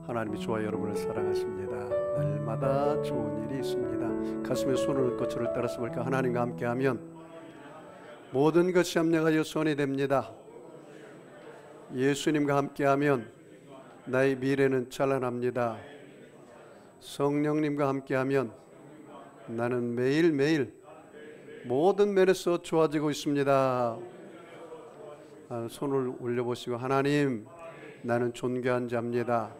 하나님이 저와 여러분을 사랑하십니다. 날마다 좋은 일이 있습니다. 가슴에 손을 얹고 저를 따라서 볼까? 하나님과 함께하면 모든 것이 합력하여 선이 됩니다. 예수님과 함께하면 나의 미래는 찬란합니다. 성령님과 함께하면 나는 매일매일 모든 면에서 좋아지고 있습니다. 손을 올려보시고, 하나님, 나는 존귀한 자입니다.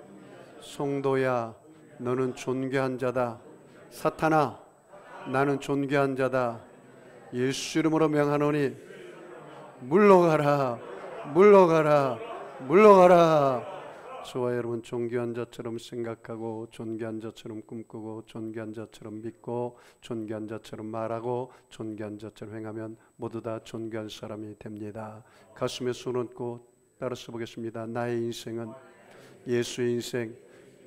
성도야, 너는 존귀한 자다. 사탄아, 나는 존귀한 자다. 예수 이름으로 명하노니 물러가라, 물러가라, 물러가라. 저와 여러분 존귀한 자처럼 생각하고, 존귀한 자처럼 꿈꾸고, 존귀한 자처럼 믿고, 존귀한 자처럼 말하고, 존귀한 자처럼 행하면 모두 다 존귀한 사람이 됩니다. 가슴에 손 얹고 따라서 보겠습니다. 나의 인생은 예수의 인생,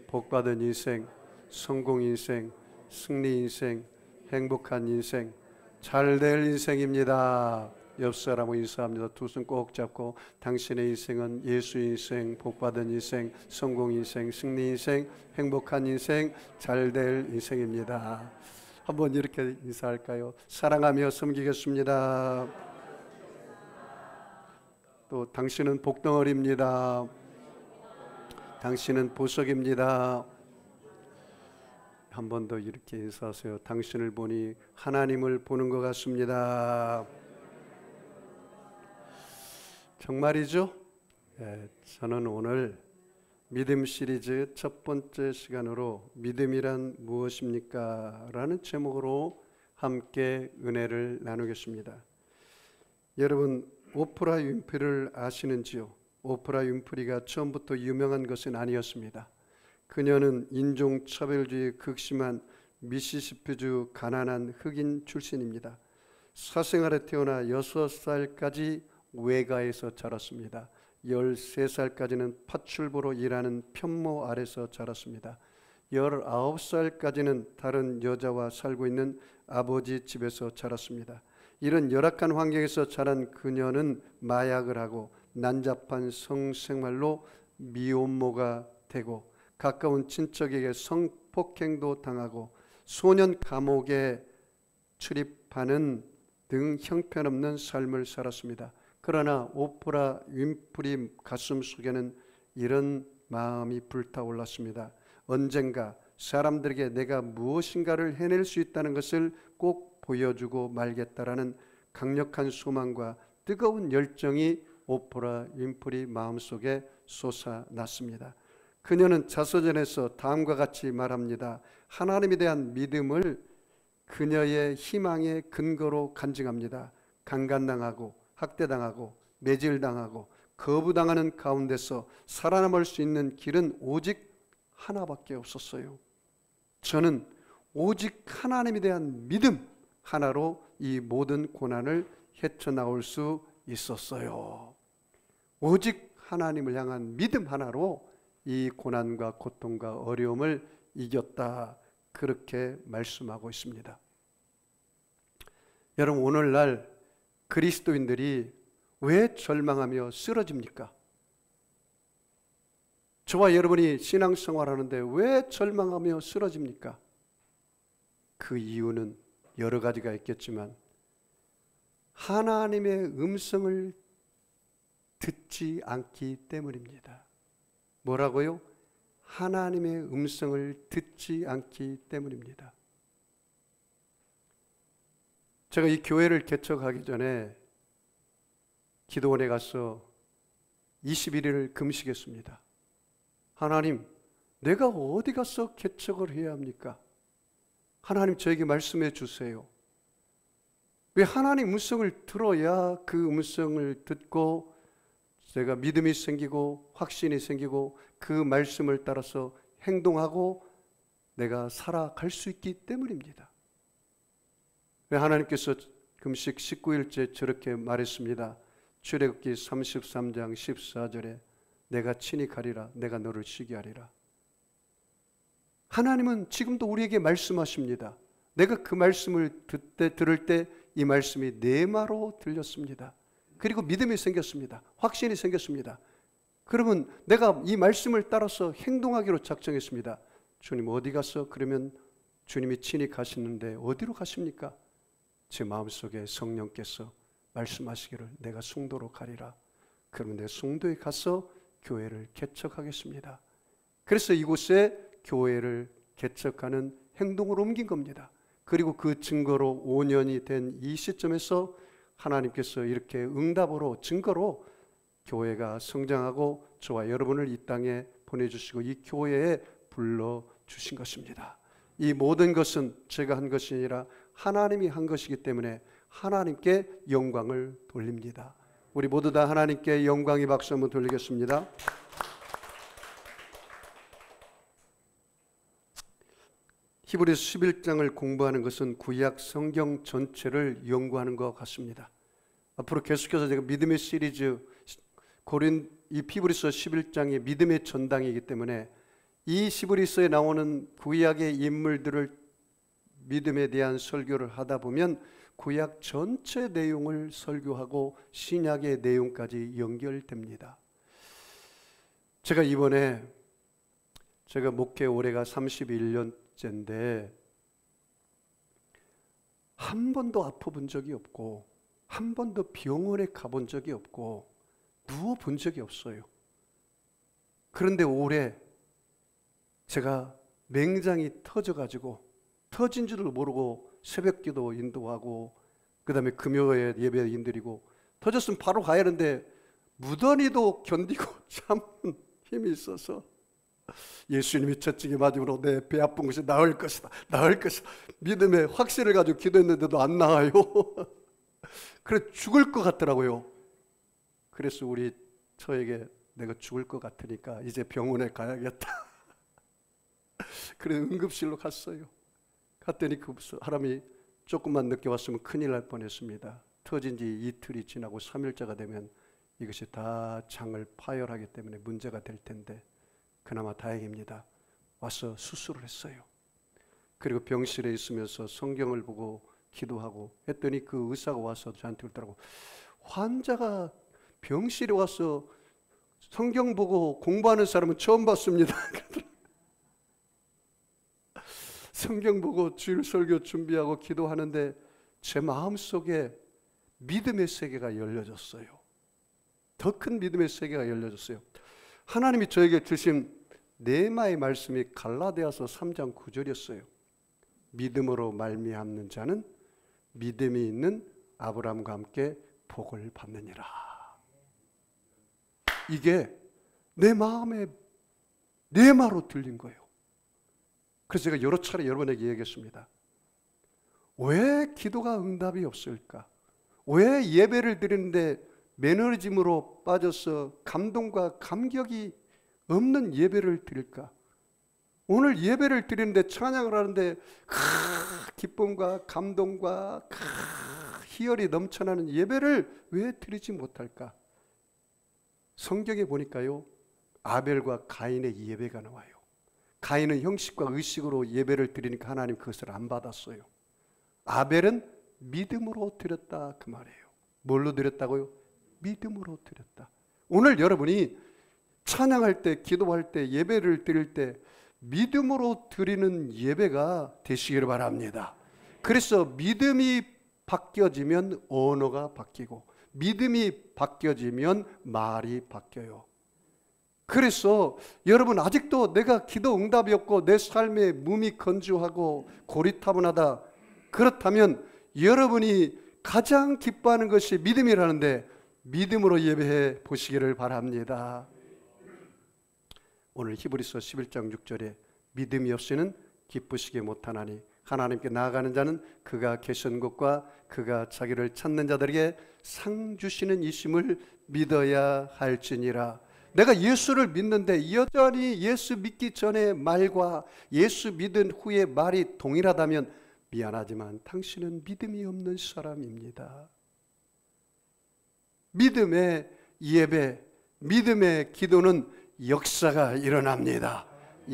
복받은 인생, 성공 인생, 승리 인생, 행복한 인생, 잘될 인생입니다. 옆 사람하고 인사합니다. 두 손 꼭 잡고, 당신의 인생은 예수의 인생, 복받은 인생, 성공 인생, 승리 인생, 행복한 인생, 잘될 인생입니다. 한번 이렇게 인사할까요? 사랑하며 섬기겠습니다. 또 당신은 복덩어리입니다. 당신은 보석입니다. 한 번 더 이렇게 인사하세요. 당신을 보니 하나님을 보는 것 같습니다. 정말이죠? 저는 오늘 믿음 시리즈 첫 번째 시간으로 믿음이란 무엇입니까? 라는 제목으로 함께 은혜를 나누겠습니다. 여러분, 오프라 윈프리를 아시는지요? 오프라 윈프리가 처음부터 유명한 것은 아니었습니다. 그녀는 인종차별주의에 극심한 미시시피주 가난한 흑인 출신입니다. 사생활에 태어나 6살까지 외가에서 자랐습니다. 13살까지는 파출부로 일하는 편모 아래서 자랐습니다. 19살까지는 다른 여자와 살고 있는 아버지 집에서 자랐습니다. 이런 열악한 환경에서 자란 그녀는 마약을 하고 난잡한 성생활로 미혼모가 되고 가까운 친척에게 성폭행도 당하고 소년 감옥에 출입하는 등 형편없는 삶을 살았습니다. 그러나 오프라 윈프리 가슴 속에는 이런 마음이 불타올랐습니다. 언젠가 사람들에게 내가 무엇인가를 해낼 수 있다는 것을 꼭 보여주고 말겠다라는 강력한 소망과 뜨거운 열정이 오프라 윈프리 마음속에 솟아났습니다. 그녀는 자서전에서 다음과 같이 말합니다. 하나님에 대한 믿음을 그녀의 희망의 근거로 간증합니다. 강간당하고 학대당하고 매질당하고 거부당하는 가운데서 살아남을 수 있는 길은 오직 하나밖에 없었어요. 저는 오직 하나님에 대한 믿음 하나로 이 모든 고난을 헤쳐나올 수 있었어요. 오직 하나님을 향한 믿음 하나로 이 고난과 고통과 어려움을 이겼다, 그렇게 말씀하고 있습니다. 여러분, 오늘날 그리스도인들이 왜 절망하며 쓰러집니까? 저와 여러분이 신앙생활하는데 왜 절망하며 쓰러집니까? 그 이유는 여러 가지가 있겠지만 하나님의 음성을 듣지 않기 때문입니다. 뭐라고요? 하나님의 음성을 듣지 않기 때문입니다. 제가 이 교회를 개척하기 전에 기도원에 가서 21일을 금식했습니다. 하나님, 내가 어디 가서 개척을 해야 합니까? 하나님, 저에게 말씀해 주세요. 왜 하나님 음성을 들어야 그 음성을 듣고 제가 믿음이 생기고 확신이 생기고 그 말씀을 따라서 행동하고 내가 살아갈 수 있기 때문입니다. 왜 하나님께서 금식 19일째 저렇게 말했습니다. 출애굽기 33장 14절에 내가 친히 가리라, 내가 너를 쉬게 하리라. 하나님은 지금도 우리에게 말씀하십니다. 내가 그 말씀을 들을 때 이 말씀이 내 마로 들렸습니다. 그리고 믿음이 생겼습니다. 확신이 생겼습니다. 그러면 내가 이 말씀을 따라서 행동하기로 작정했습니다. 주님 어디 갔어? 그러면 주님이 친히 가시는데 어디로 가십니까? 제 마음속에 성령께서 말씀하시기를 내가 숭도로 가리라. 그러면 내가 숭도에 가서 교회를 개척하겠습니다. 그래서 이곳에 교회를 개척하는 행동으로 옮긴 겁니다. 그리고 그 증거로 5년이 된 이 시점에서 하나님께서 이렇게 응답으로 증거로 교회가 성장하고 저와 여러분을 이 땅에 보내주시고 이 교회에 불러주신 것입니다. 이 모든 것은 제가 한 것이 아니라 하나님이 한 것이기 때문에 하나님께 영광을 돌립니다. 우리 모두 다 하나님께 영광의 박수 한번 돌리겠습니다. 히브리서 11장을 공부하는 것은 구약 성경 전체를 연구하는 것 같습니다. 앞으로 계속해서 제가 믿음의 시리즈 이 히브리서 11장이 믿음의 전당이기 때문에 이 히브리서에 나오는 구약의 인물들을 믿음에 대한 설교를 하다 보면 구약 전체 내용을 설교하고 신약의 내용까지 연결됩니다. 제가 이번에 제가 목회 올해가 31년째인데 한 번도 아파본 적이 없고 한 번도 병원에 가본 적이 없고 누워본 적이 없어요. 그런데 올해 제가 맹장이 터져가지고 터진 줄을 모르고 새벽기도 인도하고 그 다음에 금요일 예배 인드리고 터졌으면 바로 가야 하는데 무던히도 견디고 참은 힘이 있어서 예수님이 채찍에 맞음으로 내 배 아픈 것이 나을 것이다 나을 것이다 믿음의 확신을 가지고 기도했는데도 안 나아요. 그래 죽을 것 같더라고요. 그래서 저에게 내가 죽을 것 같으니까 이제 병원에 가야겠다. 그래서 응급실로 갔어요. 갔더니 그 사람이 조금만 늦게 왔으면 큰일 날 뻔했습니다. 터진 지 이틀이 지나고 3일째가 되면 이것이 다 장을 파열하기 때문에 문제가 될 텐데 그나마 다행입니다. 와서 수술을 했어요. 그리고 병실에 있으면서 성경을 보고 기도하고 했더니 그 의사가 와서 저한테 그러더라고. 환자가 병실에 와서 성경 보고 공부하는 사람은 처음 봤습니다. 성경 보고 주일 설교 준비하고 기도하는데 제 마음속에 믿음의 세계가 열려졌어요. 더 큰 믿음의 세계가 열려졌어요. 하나님이 저에게 주신 네마의 말씀이 갈라디아서 3장 9절이었어요. 믿음으로 말미암는 자는 믿음이 있는 아브라함과 함께 복을 받느니라. 이게 내 마음에 네마로 들린 거예요. 그래서 제가 여러 차례 여러분에게 얘기했습니다. 왜 기도가 응답이 없을까? 왜 예배를 드리는데 매너리즘으로 빠져서 감동과 감격이 없는 예배를 드릴까? 오늘 예배를 드리는데 찬양을 하는데 기쁨과 감동과 희열이 넘쳐나는 예배를 왜 드리지 못할까? 성경에 보니까요, 아벨과 가인의 예배가 나와요. 가인은 형식과 의식으로 예배를 드리니까 하나님 그것을 안 받았어요. 아벨은 믿음으로 드렸다 그 말이에요. 뭘로 드렸다고요? 믿음으로 드렸다. 오늘 여러분이 찬양할 때, 기도할 때, 예배를 드릴 때 믿음으로 드리는 예배가 되시기를 바랍니다. 그래서 믿음이 바뀌어지면 언어가 바뀌고 믿음이 바뀌어지면 말이 바뀌어요. 그래서 여러분 아직도 내가 기도 응답이 없고 내 삶에 몸이 건조하고 고리타분하다. 그렇다면 여러분이 가장 기뻐하는 것이 믿음이라는데 믿음으로 예배해 보시기를 바랍니다. 오늘 히브리서 11장 6절에 믿음이 없이는 기쁘시게 못하나니 하나님께 나아가는 자는 그가 계신 곳과 그가 자기를 찾는 자들에게 상 주시는 이심을 믿어야 할지니라. 내가 예수를 믿는데 여전히 예수 믿기 전의 말과 예수 믿은 후의 말이 동일하다면 미안하지만 당신은 믿음이 없는 사람입니다. 믿음의 예배, 믿음의 기도는 역사가 일어납니다.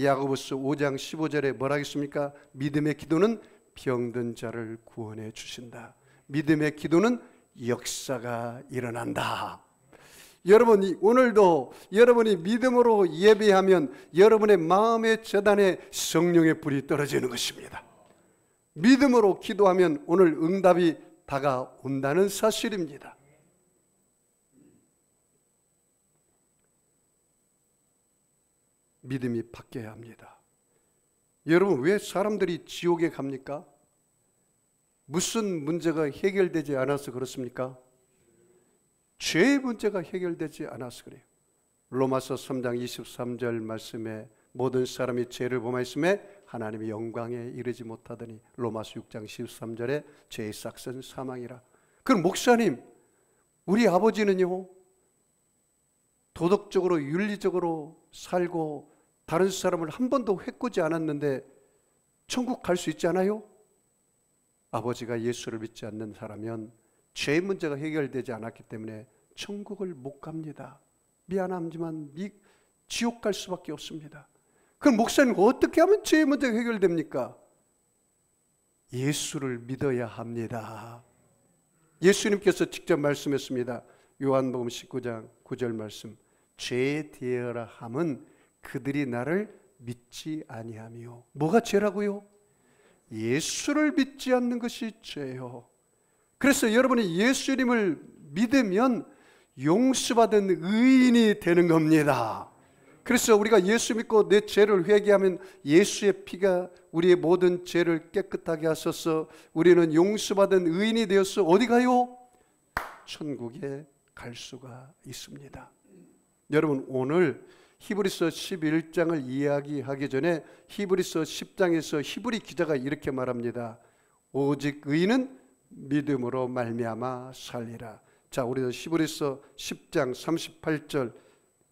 야고보서 5장 15절에 뭐라 하겠습니까? 믿음의 기도는 병든 자를 구원해 주신다. 믿음의 기도는 역사가 일어난다. 여러분이 오늘도 여러분이 믿음으로 예배하면 여러분의 마음의 재단에 성령의 불이 떨어지는 것입니다. 믿음으로 기도하면 오늘 응답이 다가온다는 사실입니다. 믿음이 바뀌어야 합니다. 여러분, 왜 사람들이 지옥에 갑니까? 무슨 문제가 해결되지 않아서 그렇습니까? 죄의 문제가 해결되지 않아서 그래요. 로마서 3장 23절 말씀에 모든 사람이 죄를 범하였음에 하나님의 영광에 이르지 못하더니 로마서 6장 13절에 죄의 삭은 사망이라. 그럼 목사님, 우리 아버지는요 도덕적으로 윤리적으로 살고 다른 사람을 한 번도 해코지 않았는데 천국 갈 수 있지 않아요? 아버지가 예수를 믿지 않는 사람은 죄의 문제가 해결되지 않았기 때문에 천국을 못 갑니다. 미안하지만 지옥 갈 수밖에 없습니다. 그럼 목사님, 어떻게 하면 죄의 문제가 해결됩니까? 예수를 믿어야 합니다. 예수님께서 직접 말씀했습니다. 요한복음 19장 9절 말씀, 죄에 대하라 함은 그들이 나를 믿지 아니하며. 뭐가 죄라고요? 예수를 믿지 않는 것이 죄요. 그래서 여러분이 예수님을 믿으면 용서받은 의인이 되는 겁니다. 그래서 우리가 예수 믿고 내 죄를 회개하면 예수의 피가 우리의 모든 죄를 깨끗하게 하셔서 우리는 용서받은 의인이 되어서 어디 가요? 천국에 갈 수가 있습니다. 여러분, 오늘 히브리서 11장을 이야기하기 전에 히브리서 10장에서 히브리 기자가 이렇게 말합니다. 오직 의인은 믿음으로 말미암아 살리라. 자, 우리도 히브리서 10장 38절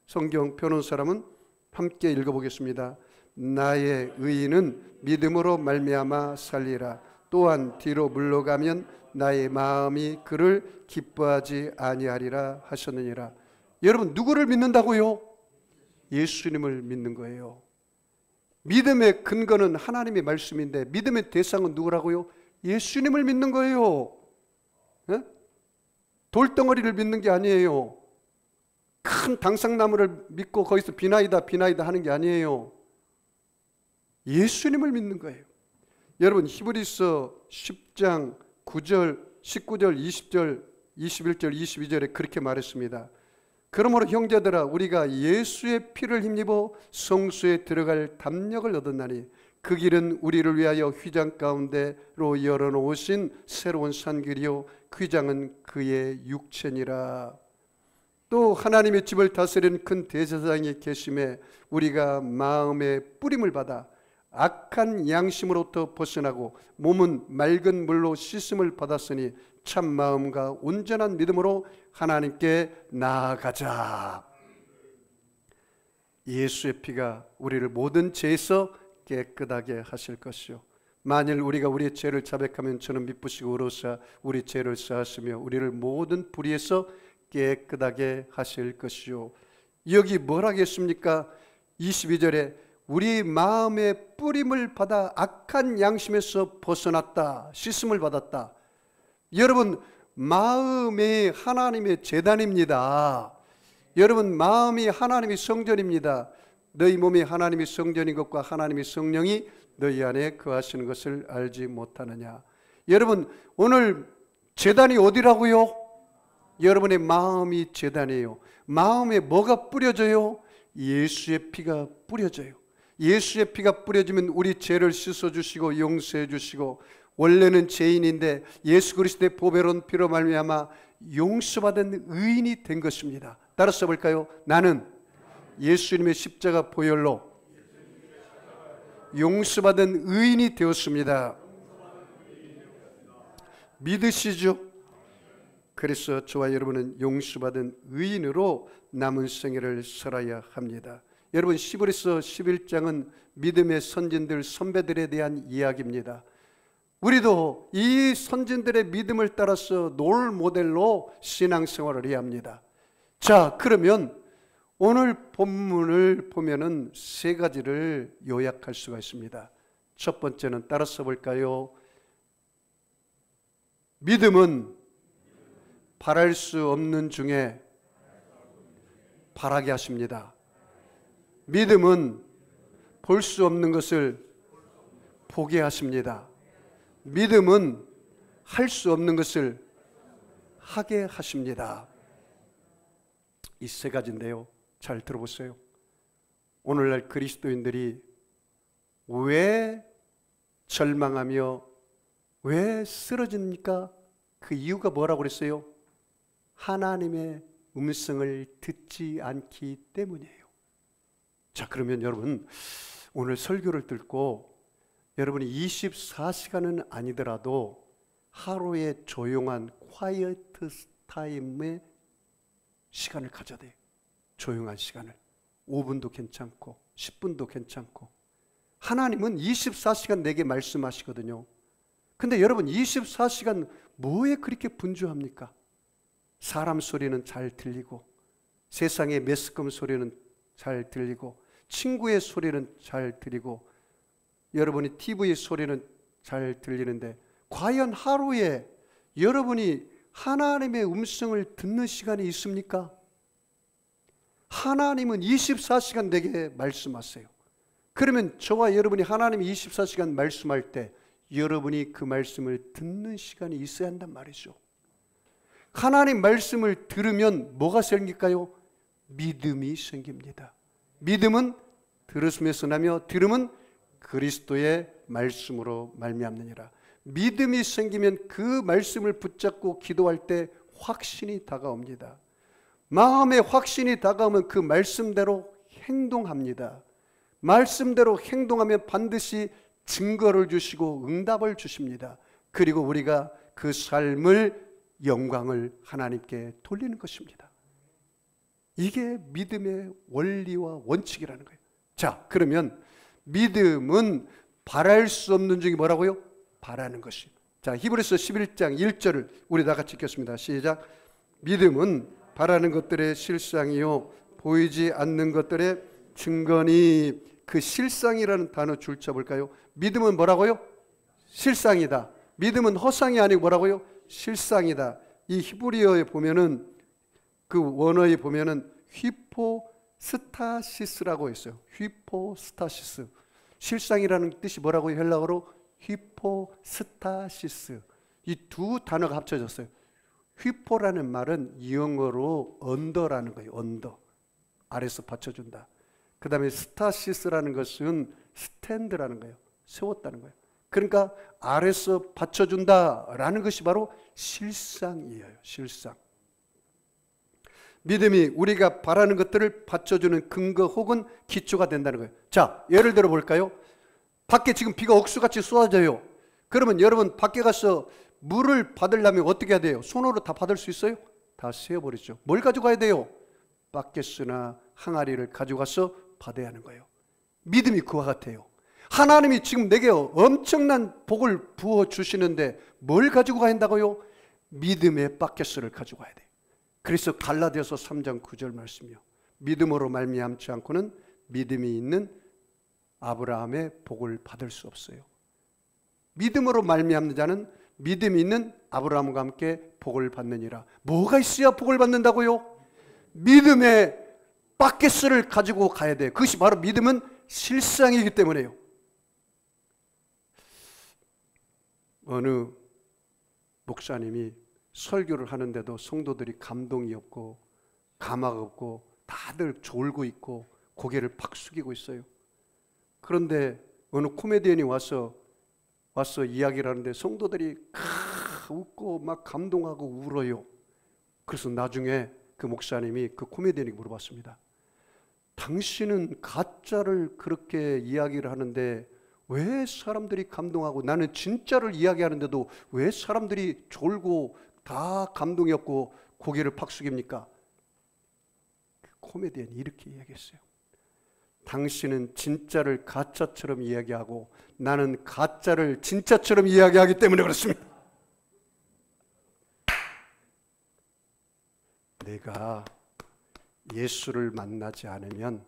성경 펴놓은 사람은 함께 읽어보겠습니다. 나의 의인은 믿음으로 말미암아 살리라. 또한 뒤로 물러가면 나의 마음이 그를 기뻐하지 아니하리라 하셨느니라. 여러분, 누구를 믿는다고요? 예수님을 믿는 거예요. 믿음의 근거는 하나님의 말씀인데 믿음의 대상은 누구라고요? 예수님을 믿는 거예요. 네? 돌덩어리를 믿는 게 아니에요. 큰 당상나무를 믿고 거기서 비나이다 하는 게 아니에요. 예수님을 믿는 거예요. 여러분, 히브리서 10장 9절, 19절, 20절, 21절, 22절에 그렇게 말했습니다. 그러므로 형제들아, 우리가 예수의 피를 힘입어 성소에 들어갈 담력을 얻었나니 그 길은 우리를 위하여 휘장 가운데로 열어놓으신 새로운 산길이요 휘장은 그의 육체니라. 또 하나님의 집을 다스리는 큰 대제사장이 계심에 우리가 마음의 뿌림을 받아 악한 양심으로부터 벗어나고 몸은 맑은 물로 씻음을 받았으니 참 마음과 온전한 믿음으로 하나님께 나아가자. 예수의 피가 우리를 모든 죄에서 깨끗하게 하실 것이요, 만일 우리가 우리의 죄를 자백하면 저는 미쁘시고 의로우사 우리 죄를 사하시며 우리를 모든 불의에서 깨끗하게 하실 것이요. 여기 뭘 하겠습니까? 22절에 우리 마음의 뿌림을 받아 악한 양심에서 벗어났다, 씻음을 받았다. 여러분, 마음이 하나님의 제단입니다. 여러분, 마음이 하나님의 성전입니다. 너희 몸이 하나님의 성전인 것과 하나님의 성령이 너희 안에 거하시는 것을 알지 못하느냐. 여러분, 오늘 제단이 어디라고요? 여러분의 마음이 제단이에요. 마음에 뭐가 뿌려져요? 예수의 피가 뿌려져요. 예수의 피가 뿌려지면 우리 죄를 씻어주시고 용서해 주시고, 원래는 죄인인데 예수 그리스도의 보배로운 피로 말미암아 용서받은 의인이 된 것입니다. 따라서 볼까요? 나는 예수님의 십자가 보혈로 용서받은 의인이 되었습니다. 믿으시죠? 그래서 저와 여러분은 용서받은 의인으로 남은 생애를 살아야 합니다. 여러분, 히브리서 11장은 믿음의 선진들, 선배들에 대한 이야기입니다. 우리도 이 선진들의 믿음을 따라서 롤 모델로 신앙생활을 해야 합니다. 자, 그러면 오늘 본문을 보면은 세 가지를 요약할 수가 있습니다. 첫 번째는 따라서 볼까요? 믿음은 바랄 수 없는 중에 바라게 하십니다. 믿음은 볼 수 없는 것을 보게 하십니다. 믿음은 할 수 없는 것을 하게 하십니다. 이 세 가지인데요. 잘 들어보세요. 오늘날 그리스도인들이 왜 절망하며 왜 쓰러집니까? 그 이유가 뭐라고 그랬어요? 하나님의 음성을 듣지 않기 때문이에요. 자, 그러면 여러분 오늘 설교를 듣고 여러분이 24시간은 아니더라도 하루에 조용한 quiet 타임의 시간을 가져야 돼요. 조용한 시간을 5분도 괜찮고 10분도 괜찮고. 하나님은 24시간 내게 말씀하시거든요. 근데 여러분 24시간 뭐에 그렇게 분주합니까? 사람 소리는 잘 들리고 세상의 매스컴 소리는 잘 들리고 친구의 소리는 잘 들리고 여러분이 TV 소리는 잘 들리는데 과연 하루에 여러분이 하나님의 음성을 듣는 시간이 있습니까? 하나님은 24시간 내게 말씀하세요. 그러면 저와 여러분이 하나님이 24시간 말씀할 때 여러분이 그 말씀을 듣는 시간이 있어야 한단 말이죠. 하나님 말씀을 들으면 뭐가 생길까요? 믿음이 생깁니다. 믿음은 들으심에서 나며 들음은 그리스도의 말씀으로 말미암느니라. 믿음이 생기면 그 말씀을 붙잡고 기도할 때 확신이 다가옵니다. 마음에 확신이 다가오면 그 말씀대로 행동합니다. 말씀대로 행동하면 반드시 증거를 주시고 응답을 주십니다. 그리고 우리가 그 삶을 영광을 하나님께 돌리는 것입니다. 이게 믿음의 원리와 원칙이라는 거예요. 자, 그러면 믿음은 바랄 수 없는 중에 뭐라고요? 바라는 것이. 자, 히브리서 11장 1절을 우리 다 같이 읽겠습니다. 시작. 믿음은 바라는 것들의 실상이요 보이지 않는 것들의 증거니. 그 실상이라는 단어 줄쳐 볼까요? 믿음은 뭐라고요? 실상이다. 믿음은 허상이 아니고 뭐라고요? 실상이다. 이 히브리어에 보면은 그 원어에 보면은 휘포스타시스라고 있어요. 휘포스타시스. 실상이라는 뜻이 뭐라고요? 헬라어로 휘포스타시스. 이 두 단어가 합쳐졌어요. 휘포라는 말은 영어로 언더라는 거예요. 언더. 아래서 받쳐준다. 그 다음에 스타시스라는 것은 스탠드라는 거예요. 세웠다는 거예요. 그러니까 아래서 받쳐준다라는 것이 바로 실상이에요. 실상. 믿음이 우리가 바라는 것들을 받쳐주는 근거 혹은 기초가 된다는 거예요. 자, 예를 들어 볼까요? 밖에 지금 비가 억수같이 쏟아져요. 그러면 여러분 밖에 가서 물을 받으려면 어떻게 해야 돼요? 손으로 다 받을 수 있어요? 다 세어버리죠. 뭘 가져가야 돼요? 바켓이나 항아리를 가져가서 받아야 하는 거예요. 믿음이 그와 같아요. 하나님이 지금 내게 엄청난 복을 부어주시는데 뭘 가지고 가야 한다고요? 믿음의 바켓을 가지고 가야 돼요. 그래서 갈라디아서 3장 9절 말씀이요. 믿음으로 말미암지 않고는 믿음이 있는 아브라함의 복을 받을 수 없어요. 믿음으로 말미암는 자는 믿음이 있는 아브라함과 함께 복을 받느니라. 뭐가 있어야 복을 받는다고요? 믿음의 바켓을 가지고 가야 돼요. 그것이 바로 믿음은 실상이기 때문에요. 어느 목사님이 설교를 하는데도 성도들이 감동이 없고 감화가 없고 다들 졸고 있고 고개를 팍 숙이고 있어요. 그런데 어느 코미디언이 와서 이야기를 하는데 성도들이 웃고 막 감동하고 울어요. 그래서 나중에 그 목사님이 그 코미디언에게 물어봤습니다. 당신은 가짜를 그렇게 이야기를 하는데 왜 사람들이 감동하고 나는 진짜를 이야기하는데도 왜 사람들이 졸고 다 감동이 없고 고개를 팍 숙입니까? 그 코미디언이 이렇게 이야기했어요. 당신은 진짜를 가짜처럼 이야기하고 나는 가짜를 진짜처럼 이야기하기 때문에 그렇습니다. 내가 예수를 만나지 않으면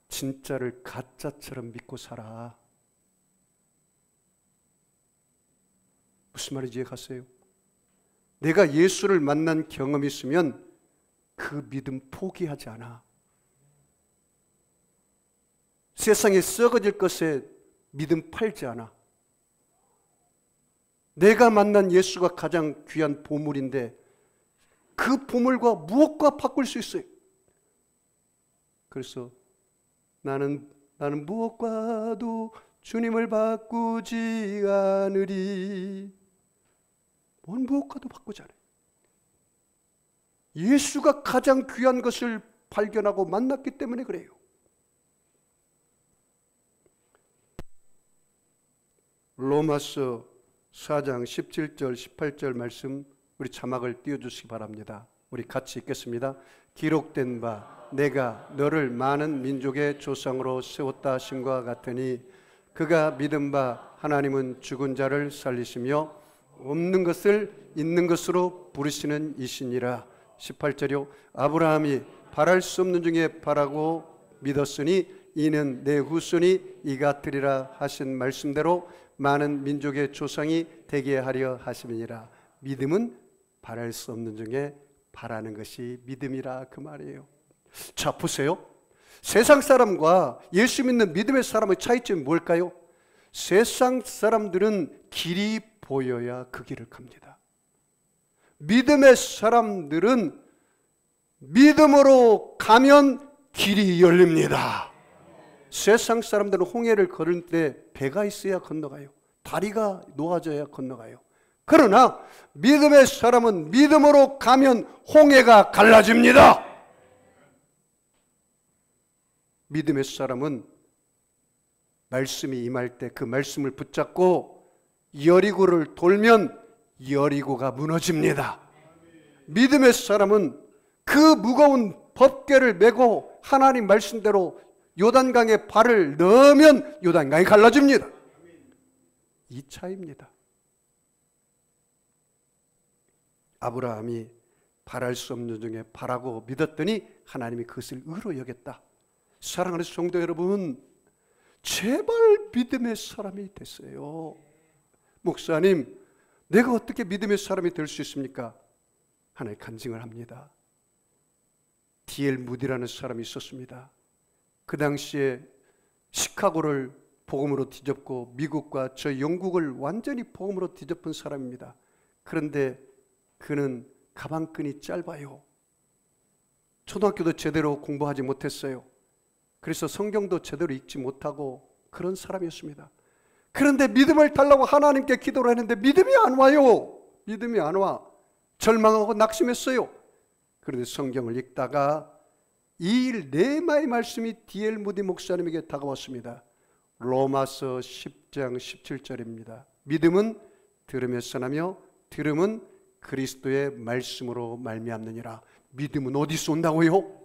진짜를 가짜처럼 믿고 살아. 무슨 말인지 이해가세요? 내가 예수를 만난 경험이 있으면 그 믿음 포기하지 않아. 세상에 썩어질 것에 믿음 팔지 않아. 내가 만난 예수가 가장 귀한 보물인데 그 보물과 무엇과 바꿀 수 있어요? 그래서 나는 무엇과도 주님을 바꾸지 않으리. 뭔 무엇과도 바꾸지 않아요. 예수가 가장 귀한 것을 발견하고 만났기 때문에 그래요. 로마서 4장 17절 18절 말씀 우리 자막을 띄워주시기 바랍니다. 우리 같이 읽겠습니다. 기록된 바 내가 너를 많은 민족의 조상으로 세웠다 하심과 같으니 그가 믿은 바 하나님은 죽은 자를 살리시며 없는 것을 있는 것으로 부르시는 이시니라. 18절이요. 아브라함이 바랄 수 없는 중에 바라고 믿었으니 이는 내 후손이 이 같으리라 하신 말씀대로 많은 민족의 조상이 되게 하려 하심이니라. 믿음은 바랄 수 없는 중에 바라는 것이 믿음이라 그 말이에요. 자, 보세요. 세상 사람과 예수 믿는 믿음의 사람의 차이점이 뭘까요? 세상 사람들은 길이 보여야 그 길을 갑니다. 믿음의 사람들은 믿음으로 가면 길이 열립니다. 세상 사람들은 홍해를 걸을 때 배가 있어야 건너가요. 다리가 놓아져야 건너가요. 그러나 믿음의 사람은 믿음으로 가면 홍해가 갈라집니다. 믿음의 사람은 말씀이 임할 때 그 말씀을 붙잡고 여리고를 돌면 여리고가 무너집니다. 믿음의 사람은 그 무거운 법궤를 메고 하나님 말씀대로 요단강에 발을 넣으면 요단강이 갈라집니다. 이 차이입니다. 아브라함이 바랄 수 없는 중에 바라고 믿었더니 하나님이 그것을 의로 여겼다. 사랑하는 성도 여러분, 제발 믿음의 사람이 됐어요. 목사님, 내가 어떻게 믿음의 사람이 될 수 있습니까? 하나님 간증을 합니다. D.L. 무디라는 사람이 있었습니다. 그 당시에 시카고를 복음으로 뒤덮고 미국과 저 영국을 완전히 복음으로 뒤덮은 사람입니다. 그런데 그는 가방끈이 짧아요. 초등학교도 제대로 공부하지 못했어요. 그래서 성경도 제대로 읽지 못하고 그런 사람이었습니다. 그런데 믿음을 달라고 하나님께 기도를 했는데 믿음이 안 와요. 믿음이 안 와. 절망하고 낙심했어요. 그런데 성경을 읽다가 이 일 레마의 말씀이 D.L. 무디 목사님에게 다가왔습니다. 로마서 10장 17절입니다. 믿음은 들으면서 나며 들음은 그리스도의 말씀으로 말미암느니라. 믿음은 어디서 온다고요?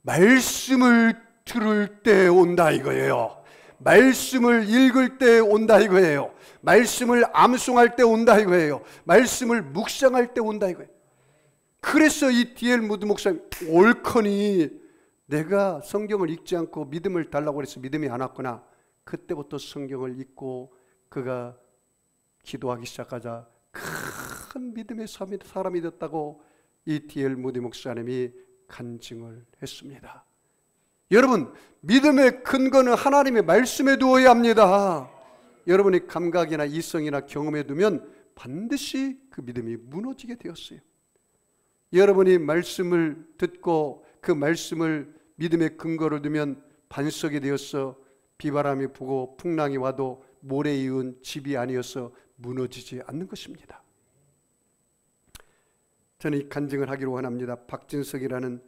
말씀을 들을 때 온다 이거예요. 말씀을 읽을 때 온다 이거예요. 말씀을 암송할 때 온다 이거예요. 말씀을 묵상할 때 온다 이거예요. 그래서 이 D.L. 무디 목사님 옳거니 내가 성경을 읽지 않고 믿음을 달라고 그래서 믿음이 안 왔구나. 그때부터 성경을 읽고 그가 기도하기 시작하자 큰 믿음의 사람이 됐다고 이 D.L. 무디 목사님이 간증을 했습니다. 여러분, 믿음의 근거는 하나님의 말씀에 두어야 합니다. 여러분이 감각이나 이성이나 경험에 두면 반드시 그 믿음이 무너지게 되었어요. 여러분이 말씀을 듣고 그 말씀을 믿음의 근거로 두면 반석이 되어서 비바람이 부고 풍랑이 와도 모래 이은 집이 아니어서 무너지지 않는 것입니다. 저는 이 간증을 하기로 원합니다. 박진석이라는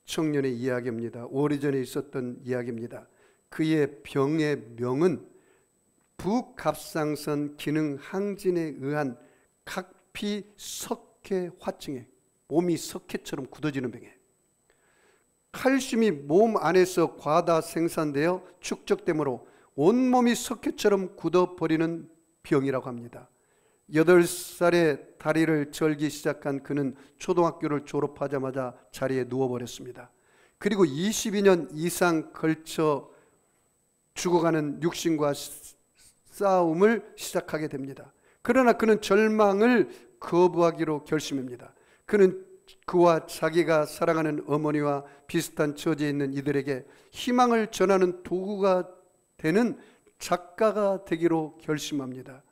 청년의 이야기입니다. 오래전에 있었던 이야기입니다. 그의 병의 명은 부갑상선 기능 항진에 의한 각피 석회 화증에 몸이 석회처럼 굳어지는 병이에요. 칼슘이 몸 안에서 과다 생산되어 축적되므로 온몸이 석회처럼 굳어버리는 병이라고 합니다. 8살에 다리를 절기 시작한 그는 초등학교를 졸업하자마자 자리에 누워버렸습니다. 그리고 22년 이상 걸쳐 죽어가는 육신과 싸움을 시작하게 됩니다. 그러나 그는 절망을 거부하기로 결심합니다. 그는 그와 자기가 사랑하는 어머니와 비슷한 처지에 있는 이들에게 희망을 전하는 도구가 되는 작가가 되기로 결심합니다.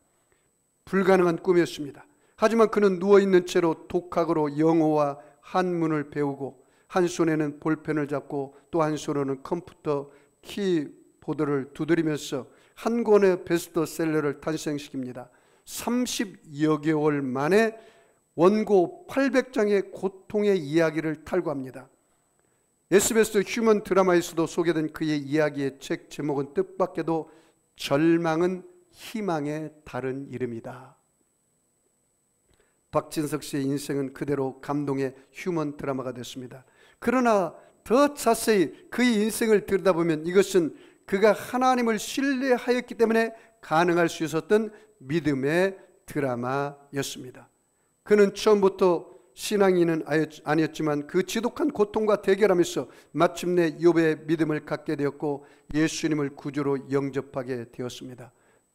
불가능한 꿈이었습니다. 하지만 그는 누워있는 채로 독학으로 영어와 한문을 배우고 한 손에는 볼펜을 잡고 또 한 손으로는 컴퓨터 키보드를 두드리면서 한 권의 베스트셀러를 탄생시킵니다. 30여 개월 만에 원고 800장의 고통의 이야기를 탈구합니다. SBS 휴먼 드라마에서도 소개된 그의 이야기의 책 제목은 뜻밖에도 절망은 희망의 다른 이름이다. 박진석 씨의 인생은 그대로 감동의 휴먼 드라마가 됐습니다. 그러나 더 자세히 그의 인생을 들여다보면 이것은 그가 하나님을 신뢰하였기 때문에 가능할 수 있었던 믿음의 드라마였습니다. 그는 처음부터 신앙인은 아니었지만 그 지독한 고통과 대결하면서 마침내 욥의 믿음을 갖게 되었고 예수님을 구주로 영접하게 되었습니다.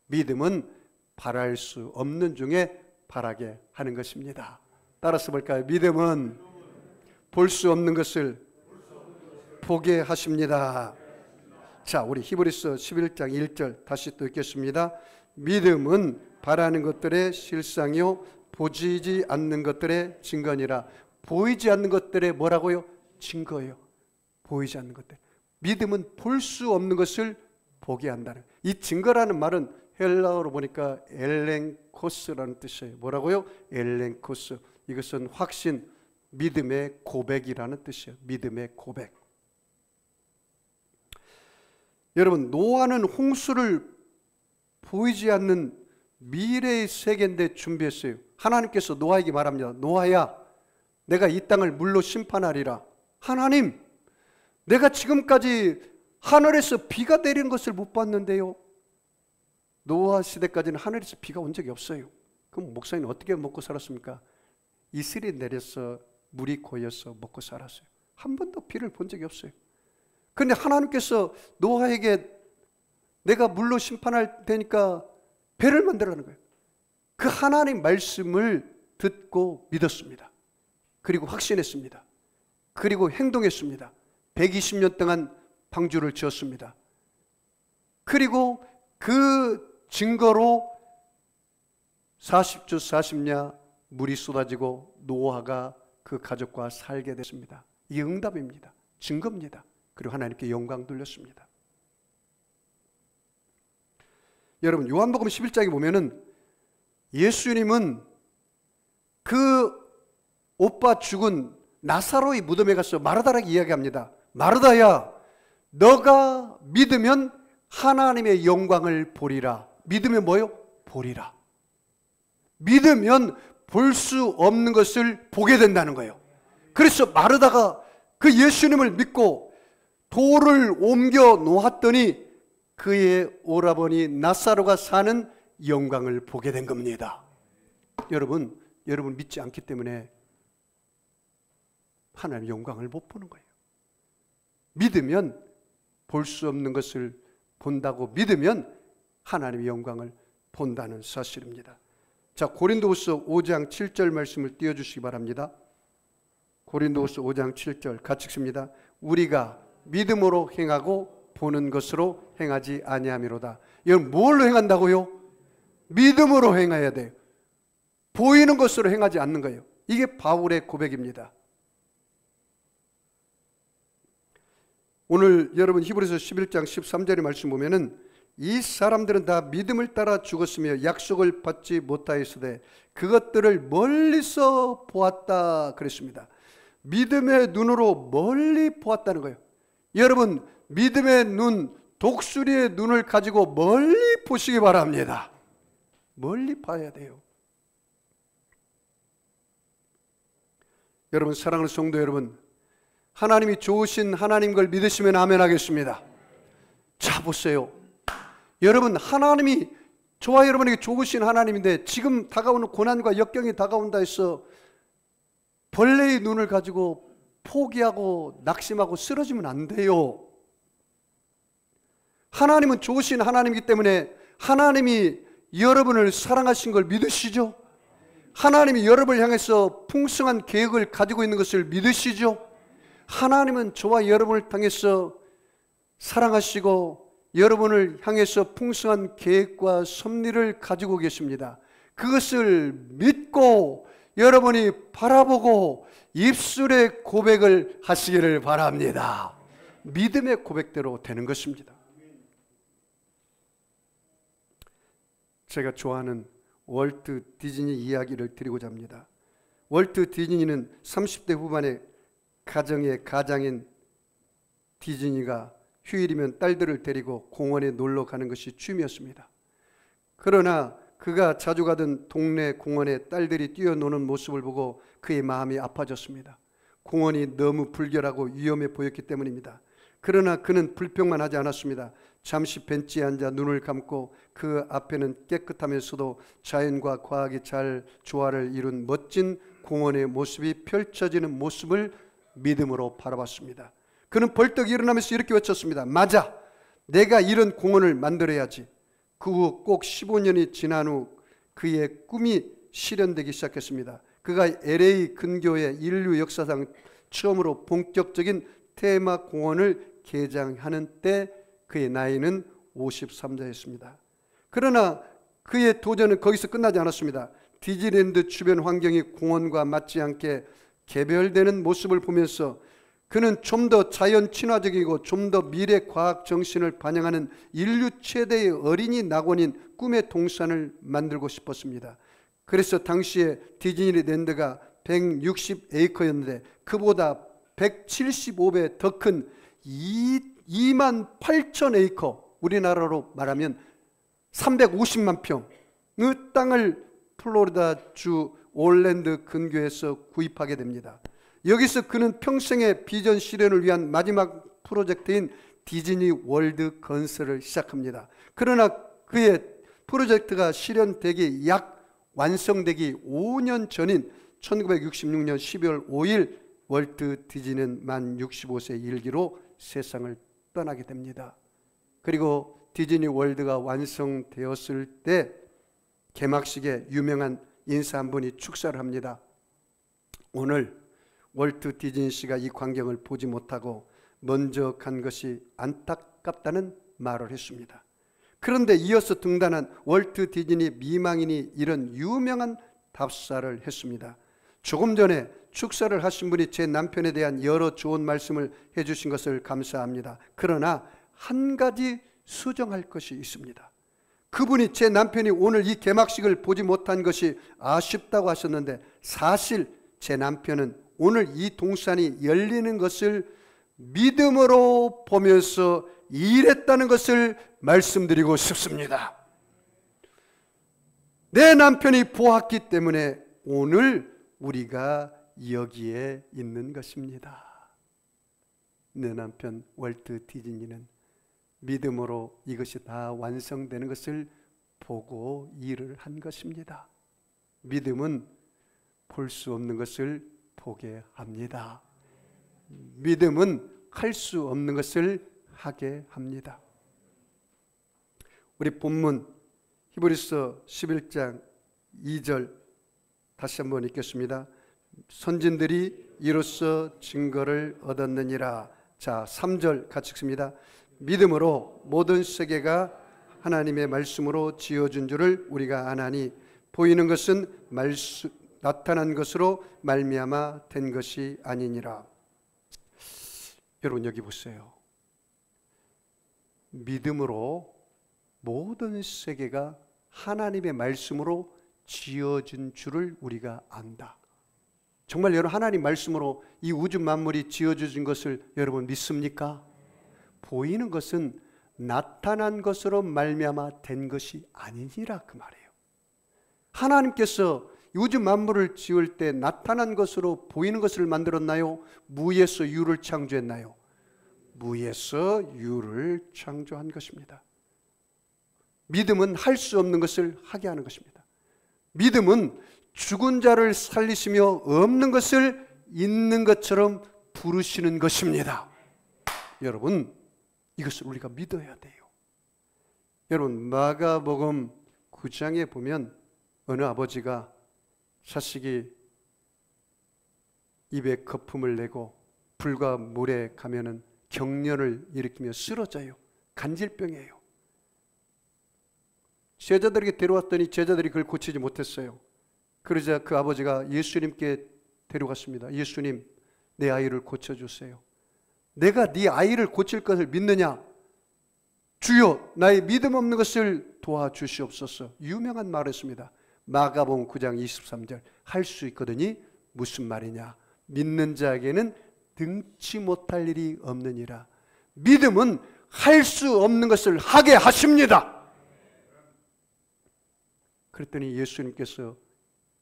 믿음은 바랄 수 없는 중에 바라게 하는 것입니다. 따라서 볼까요? 믿음은 볼 수 없는 것을 보게 하십니다. 자, 우리 히브리서 11장 1절 다시 또 읽겠습니다. 믿음은 바라는 것들의 실상이요 보이지 않는 것들의 증거니라. 보이지 않는 것들의 뭐라고요? 증거예요. 보이지 않는 것들. 믿음은 볼 수 없는 것을 보게 한다는. 이 증거라는 말은 헬라어로 보니까 엘렌코스라는 뜻이에요. 뭐라고요? 엘렌코스. 이것은 확신, 믿음의 고백이라는 뜻이에요. 믿음의 고백. 여러분, 노아는 홍수를 보이지 않는 미래의 세계인데 준비했어요. 하나님께서 노아에게 말합니다. 노아야, 내가 이 땅을 물로 심판하리라. 하나님, 내가 지금까지 하늘에서 비가 내리는 것을 못 봤는데요. 노아 시대까지는 하늘에서 비가 온 적이 없어요. 그럼 목사님은 어떻게 먹고 살았습니까? 이슬이 내려서 물이 고여서 먹고 살았어요. 한 번도 비를 본 적이 없어요. 그런데 하나님께서 노아에게 내가 물로 심판할 테니까 배를 만들라는 거예요. 그 하나님 말씀을 듣고 믿었습니다. 그리고 확신했습니다. 그리고 행동했습니다. 120년 동안 방주를 지었습니다. 그리고 그 증거로 40주 40냐 물이 쏟아지고 노아가 그 가족과 살게 됐습니다. 이게 응답입니다. 증거입니다. 그리고 하나님께 영광 돌렸습니다. 여러분, 요한복음 11장에 보면은 예수님은 그 오빠 죽은 나사로의 무덤에 가서 마르다에게 이야기합니다. 마르다야, 너가 믿으면 하나님의 영광을 보리라. 믿으면 뭐요? 보리라. 믿으면 볼 수 없는 것을 보게 된다는 거예요. 그래서 마르다가 그 예수님을 믿고 돌을 옮겨 놓았더니 그의 오라버니 나사로가 사는 영광을 보게 된 겁니다. 여러분 믿지 않기 때문에 하나님의 영광을 못 보는 거예요. 믿으면 볼 수 없는 것을 본다고 믿으면 하나님의 영광을 본다는 사실입니다. 자, 고린도후서 5장 7절 말씀을 띄워주시기 바랍니다. 고린도후서 5장 7절 같이 읽습니다. 우리가 믿음으로 행하고 보는 것으로 행하지 아니함이로다. 이건 뭘로 행한다고요? 믿음으로 행해야 돼요. 보이는 것으로 행하지 않는 거예요. 이게 바울의 고백입니다. 오늘 여러분 히브리서 11장 13절의 말씀 보면은 이 사람들은 다 믿음을 따라 죽었으며 약속을 받지 못하였으되 그것들을 멀리서 보았다 그랬습니다. 믿음의 눈으로 멀리 보았다는 거예요. 여러분, 믿음의 눈, 독수리의 눈을 가지고 멀리 보시기 바랍니다. 멀리 봐야 돼요. 여러분, 사랑하는 성도 여러분, 하나님이 좋으신 하나님 걸 믿으시면 아멘 하겠습니다. 자, 보세요. 여러분, 하나님이 저와 여러분에게 좋으신 하나님인데 지금 다가오는 고난과 역경이 다가온다 해서 벌레의 눈을 가지고 포기하고 낙심하고 쓰러지면 안 돼요. 하나님은 좋으신 하나님이기 때문에 하나님이 여러분을 사랑하신 걸 믿으시죠? 하나님이 여러분을 향해서 풍성한 계획을 가지고 있는 것을 믿으시죠? 하나님은 저와 여러분을 향해서 사랑하시고 여러분을 향해서 풍성한 계획과 섭리를 가지고 계십니다. 그것을 믿고 여러분이 바라보고 입술의 고백을 하시기를 바랍니다. 믿음의 고백대로 되는 것입니다. 제가 좋아하는 월트 디즈니 이야기를 드리고자 합니다. 월트 디즈니는 30대 후반의 가정의 가장인 디즈니가 휴일이면 딸들을 데리고 공원에 놀러 가는 것이 취미였습니다. 그러나 그가 자주 가던 동네 공원에 딸들이 뛰어노는 모습을 보고 그의 마음이 아파졌습니다. 공원이 너무 불결하고 위험해 보였기 때문입니다. 그러나 그는 불평만 하지 않았습니다. 잠시 벤치에 앉아 눈을 감고 그 앞에는 깨끗하면서도 자연과 과학이 잘 조화를 이룬 멋진 공원의 모습이 펼쳐지는 모습을 믿음으로 바라봤습니다. 그는 벌떡 일어나면서 이렇게 외쳤습니다. 맞아, 내가 이런 공원을 만들어야지. 그 후 꼭 15년이 지난 후 그의 꿈이 실현되기 시작했습니다. 그가 LA 근교의 인류 역사상 처음으로 본격적인 테마 공원을 개장하는 때 그의 나이는 53세였습니다. 그러나 그의 도전은 거기서 끝나지 않았습니다. 디즈니랜드 주변 환경이 공원과 맞지 않게 개별되는 모습을 보면서 그는 좀 더 자연 친화적이고 좀 더 미래 과학 정신을 반영하는 인류 최대의 어린이 낙원인 꿈의 동산을 만들고 싶었습니다. 그래서 당시에 디즈니랜드가 160에이커였는데 그보다 175배 더 큰 28,000에이커, 우리나라로 말하면 350만 평의 땅을 플로리다주 올랜드 근교에서 구입하게 됩니다. 여기서 그는 평생의 비전 실현을 위한 마지막 프로젝트인 디즈니 월드 건설을 시작합니다. 그러나 그의 프로젝트가 실현되기 완성되기 5년 전인 1966년 12월 5일 월트 디즈니는 만 65세 일기로 세상을 떠나게 됩니다. 그리고 디즈니 월드가 완성되었을 때 개막식에 유명한 인사 한 분이 축사를 합니다. 오늘 월트 디즈니 씨가 이 광경을 보지 못하고 먼저 간 것이 안타깝다는 말을 했습니다. 그런데 이어서 등단한 월트 디즈니 미망인이 이런 유명한 답사를 했습니다. 조금 전에 축사를 하신 분이 제 남편에 대한 여러 좋은 말씀을 해주신 것을 감사합니다. 그러나 한 가지 수정할 것이 있습니다. 그분이 제 남편이 오늘 이 개막식을 보지 못한 것이 아쉽다고 하셨는데 사실 제 남편은 오늘 이 동산이 열리는 것을 믿음으로 보면서 일했다는 것을 말씀드리고 싶습니다. 내 남편이 보았기 때문에 오늘 우리가 여기에 있는 것입니다. 내 남편 월트 디즈니는 믿음으로 이것이 다 완성되는 것을 보고 일을 한 것입니다. 믿음은 볼 수 없는 것을 보게 합니다. 믿음은 할 수 없는 것을 하게 합니다. 우리 본문 히브리서 11장 2절 다시 한번 읽겠습니다. 선진들이 이로써 증거를 얻었느니라. 자, 3절 같이 읽습니다. 믿음으로 모든 세계가 하나님의 말씀으로 지어준 줄을 우리가 아나니 보이는 것은 나타난 것으로 말미암아 된 것이 아니니라. 여러분 여기 보세요. 믿음으로 모든 세계가 하나님의 말씀으로 지어진 줄을 우리가 안다. 정말 여러분 하나님 말씀으로 이 우주 만물이 지어진 것을 여러분 믿습니까? 보이는 것은 나타난 것으로 말미암아 된 것이 아니니라 그 말이에요. 하나님께서 우주 만물을 지을 때 나타난 것으로 보이는 것을 만들었나요? 무에서 유를 창조했나요? 무에서 유를 창조한 것입니다. 믿음은 할 수 없는 것을 하게 하는 것입니다. 믿음은 죽은 자를 살리시며 없는 것을 있는 것처럼 부르시는 것입니다. 여러분 이것을 우리가 믿어야 돼요. 여러분 마가복음 9장에 보면 어느 아버지가 자식이 입에 거품을 내고 불과 물에 가면은 경련을 일으키며 쓰러져요. 간질병이에요. 제자들에게 데려왔더니 제자들이 그걸 고치지 못했어요. 그러자 그 아버지가 예수님께 데려갔습니다. 예수님, 내 아이를 고쳐주세요. 내가 네 아이를 고칠 것을 믿느냐? 주여, 나의 믿음 없는 것을 도와주시옵소서. 유명한 말이었습니다. 마가복음 9장 23절. 할 수 있거든이 무슨 말이냐? 믿는 자에게는 등치 못할 일이 없느니라. 믿음은 할 수 없는 것을 하게 하십니다. 그랬더니 예수님께서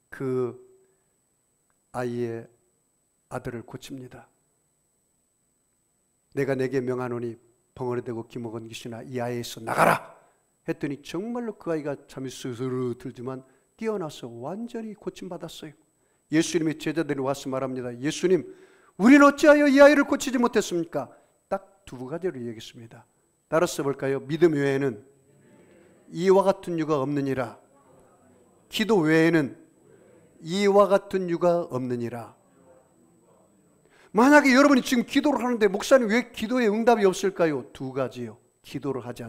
그 아이의 아들을 고칩니다. 내가 내게 명하노니 벙어리되고 기먹은 귀신아 이 아이에서 나가라 했더니 정말로 그 아이가 잠이 스르르 들지만 깨어나서 완전히 고침받았어요. 예수님이 제자들이 와서 말합니다. 예수님, 우리는 어찌하여 이 아이를 고치지 못했습니까? 딱 두 가지를 얘기했습니다. 따라 써볼까요? 믿음 외에는 이와 같은 유가 없느니라. 기도 외에는 이와 같은 유가 없느니라. 만약에 여러분이 지금 기도를 하는데 목사님 왜 기도에 응답이 없을까요? 두 가지요. 기도를 하지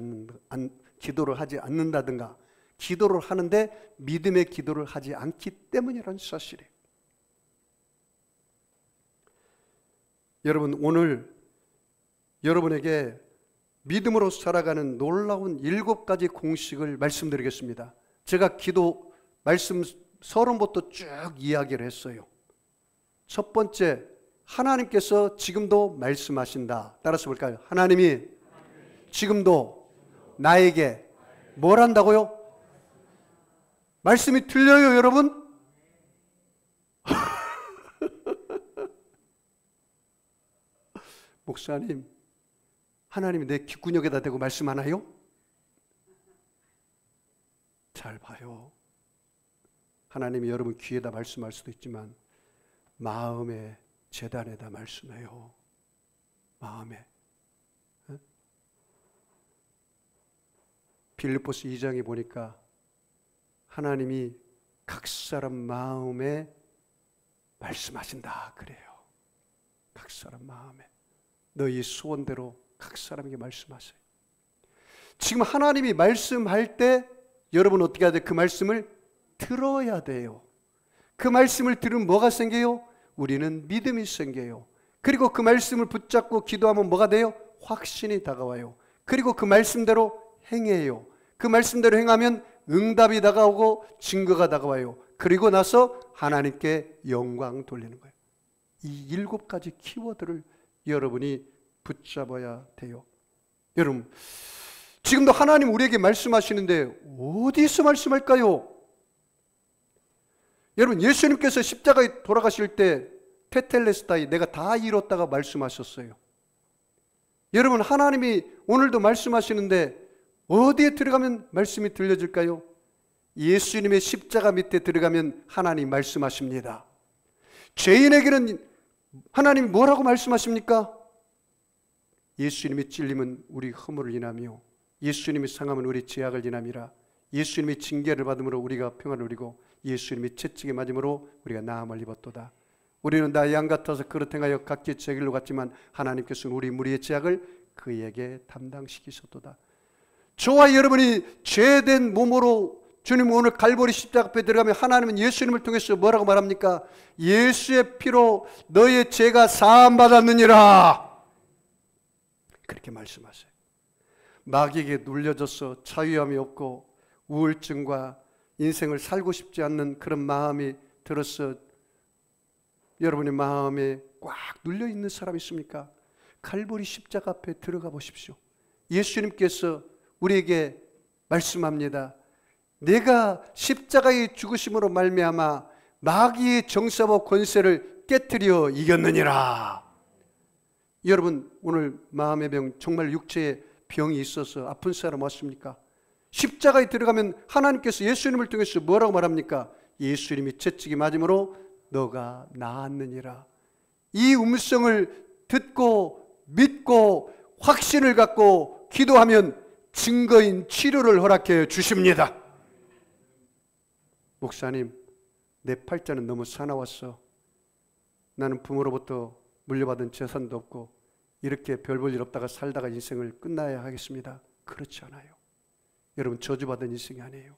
않는다든가 기도를 하는데 믿음의 기도를 하지 않기 때문이라는 사실이에요. 여러분, 오늘 여러분에게 믿음으로 살아가는 놀라운 7가지 공식을 말씀드리겠습니다. 제가 기도 말씀 서론부터 쭉 이야기를 했어요. 첫 번째, 하나님께서 지금도 말씀하신다. 따라서 볼까요? 하나님이 지금도 나에게 뭘 한다고요? 말씀이 들려요, 여러분? 목사님, 하나님이 내 귓구녕에다 대고 말씀하나요? 잘 봐요. 하나님이 여러분 귀에다 말씀할 수도 있지만 마음의 재단에다 말씀해요. 마음에. 빌립보서 2장에 보니까 하나님이 각 사람 마음에 말씀하신다 그래요. 각 사람 마음에. 너희 소원대로 각 사람에게 말씀하세요. 지금 하나님이 말씀할 때 여러분 어떻게 해야 돼요? 그 말씀을 들어야 돼요. 그 말씀을 들으면 뭐가 생겨요? 우리는 믿음이 생겨요. 그리고 그 말씀을 붙잡고 기도하면 뭐가 돼요? 확신이 다가와요. 그리고 그 말씀대로 행해요. 그 말씀대로 행하면 응답이 다가오고 증거가 다가와요. 그리고 나서 하나님께 영광 돌리는 거예요. 이 7가지 키워드를 여러분이 붙잡아야 돼요. 여러분, 지금도 하나님 우리에게 말씀하시는데 어디서 말씀할까요? 여러분, 예수님께서 십자가에 돌아가실 때 테텔레스타이 내가 다 이뤘다가 말씀하셨어요. 여러분, 하나님이 오늘도 말씀하시는데 어디에 들어가면 말씀이 들려질까요? 예수님의 십자가 밑에 들어가면 하나님 말씀하십니다. 죄인에게는 하나님이 뭐라고 말씀하십니까? 예수님이 찔림은 우리 허물을 인하며 예수님이 상함은 우리 죄악을 인함이라. 예수님이 징계를 받음으로 우리가 평안을 누리고 예수님이 채찍에 맞음으로 우리가 나음을 입었도다. 우리는 다 양 같아서 그릇 행하여 각기 제 길로 갔지만 하나님께서는 우리 무리의 죄악을 그에게 담당시키셨도다. 저와 여러분이 죄된 몸으로 주님 오늘 갈보리 십자가 앞에 들어가면 하나님은 예수님을 통해서 뭐라고 말합니까? 예수의 피로 너의 죄가 사함받았느니라. 그렇게 말씀하세요. 마귀에게 눌려져서 자유함이 없고 우울증과 인생을 살고 싶지 않는 그런 마음이 들어서 여러분의 마음에 꽉 눌려 있는 사람 있습니까? 갈보리 십자가 앞에 들어가 보십시오. 예수님께서 우리에게 말씀합니다. 내가 십자가의 죽으심으로 말미암아 마귀의 정사와 권세를 깨뜨려 이겼느니라. 여러분, 오늘 마음의 병, 정말 육체에 병이 있어서 아픈 사람 왔습니까? 십자가에 들어가면 하나님께서 예수님을 통해서 뭐라고 말합니까? 예수님이 채찍이 맞음으로 너가 나았느니라. 이 음성을 듣고 믿고 확신을 갖고 기도하면 증거인 치료를 허락해 주십니다. 목사님, 내 팔자는 너무 사나웠어. 나는 부모로부터 물려받은 재산도 없고 이렇게 별 볼 일 없다가 살다가 인생을 끝나야 하겠습니다. 그렇지 않아요. 여러분, 저주받은 인생이 아니에요.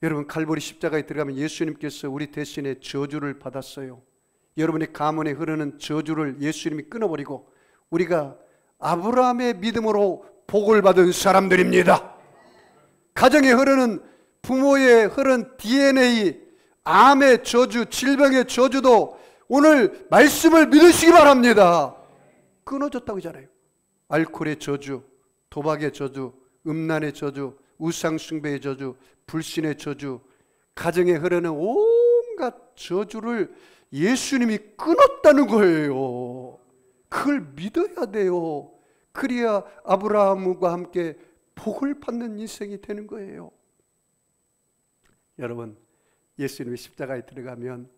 여러분, 칼보리 십자가에 들어가면 예수님께서 우리 대신에 저주를 받았어요. 여러분의 가문에 흐르는 저주를 예수님이 끊어버리고 우리가 아브라함의 믿음으로 복을 받은 사람들입니다. 가정에 흐르는, 부모의 흐른 DNA, 암의 저주, 질병의 저주도 오늘 말씀을 믿으시기 바랍니다. 끊어졌다고 하잖아요. 알코올의 저주, 도박의 저주, 음란의 저주, 우상숭배의 저주, 불신의 저주, 가정에 흐르는 온갖 저주를 예수님이 끊었다는 거예요. 그걸 믿어야 돼요. 그래야 아브라함과 함께 복을 받는 인생이 되는 거예요. 여러분, 예수님이 십자가에 들어가면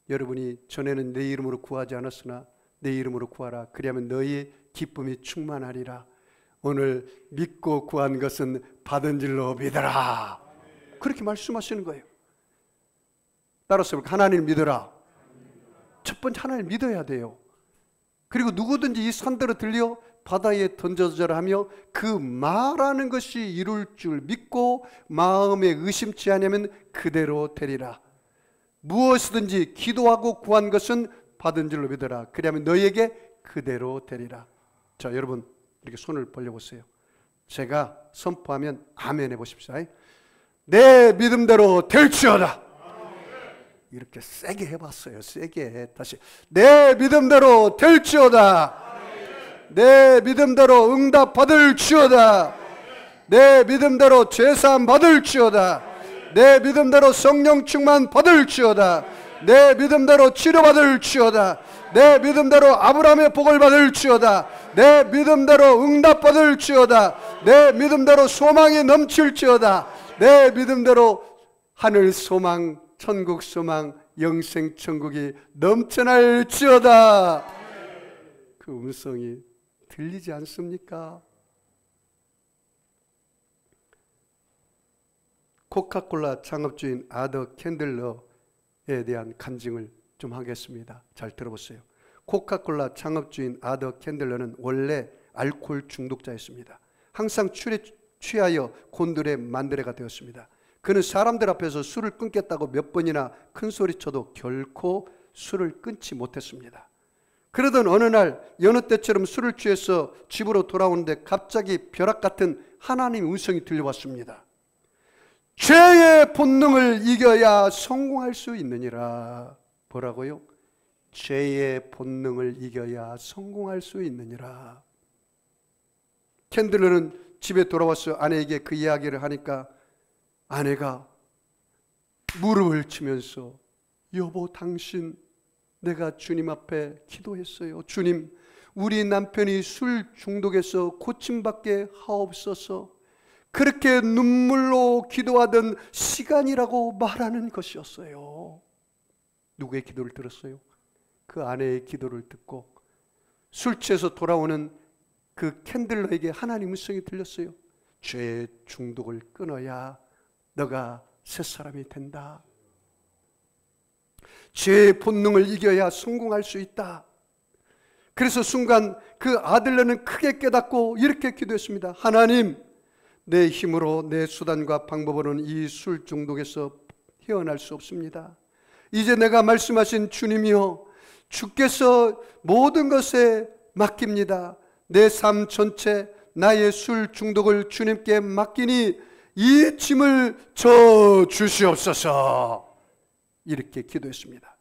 여러분이 전에는 내 이름으로 구하지 않았으나 내 이름으로 구하라. 그리하면 너희 기쁨이 충만하리라. 오늘 믿고 구한 것은 받은 줄로 믿어라. 그렇게 말씀하시는 거예요. 따라서 하나님을 믿어라. 첫 번째 하나님을 믿어야 돼요. 그리고 누구든지 이 산더러 들려 바다에 던져져라 하며 그 말하는 것이 이룰 줄 믿고 마음에 의심치 않으면 그대로 되리라. 무엇이든지 기도하고 구한 것은 받은 줄로 믿어라. 그리하면 너희에게 그대로 되리라. 자, 여러분 이렇게 손을 벌려보세요. 제가 선포하면 아멘 해보십시오. 내 믿음대로 될지어다. 이렇게 세게 해봤어요. 세게. 다시. 내 믿음대로 될지어다. 내 믿음대로 응답 받을지어다. 내 믿음대로 제사함 받을지어다. 내 믿음대로 성령 충만 받을지어다. 내 믿음대로 치료받을지어다. 내 믿음대로 아브라함의 복을 받을지어다. 내 믿음대로 응답 받을지어다. 내 믿음대로 소망이 넘칠지어다. 내 믿음대로 하늘 소망, 천국 소망, 영생 천국이 넘쳐날지어다. 그 음성이 들리지 않습니까? 코카콜라 창업주인 아더 캔들러에 대한 간증을 좀 하겠습니다. 잘 들어보세요. 코카콜라 창업주인 아더 캔들러는 원래 알코올 중독자였습니다. 항상 술에 취하여 곤드레 만드레가 되었습니다. 그는 사람들 앞에서 술을 끊겠다고 몇 번이나 큰 소리쳐도 결코 술을 끊지 못했습니다. 그러던 어느 날 여느 때처럼 술을 취해서 집으로 돌아오는데 갑자기 벼락 같은 하나님의 음성이 들려왔습니다. 죄의 본능을 이겨야 성공할 수 있느니라. 뭐라고요? 죄의 본능을 이겨야 성공할 수 있느니라. 캔들러는 집에 돌아와서 아내에게 그 이야기를 하니까 아내가 무릎을 치면서 여보, 당신, 내가 주님 앞에 기도했어요. 주님, 우리 남편이 술 중독에서 고침받게 하옵소서. 그렇게 눈물로 기도하던 시간이라고 말하는 것이었어요. 누구의 기도를 들었어요? 그 아내의 기도를 듣고 술 취해서 돌아오는 그 캔들러에게 하나님의 음성이 들렸어요. 죄의 중독을 끊어야 너가 새 사람이 된다. 죄의 본능을 이겨야 성공할 수 있다. 그래서 순간 그 아들러는 크게 깨닫고 이렇게 기도했습니다. 하나님, 내 힘으로 내 수단과 방법으로는 이 술 중독에서 헤어날 수 없습니다. 이제 내가 말씀하신 주님이여, 주께서 모든 것에 맡깁니다. 내 삶 전체 나의 술 중독을 주님께 맡기니 이 짐을 져 주시옵소서. 이렇게 기도했습니다.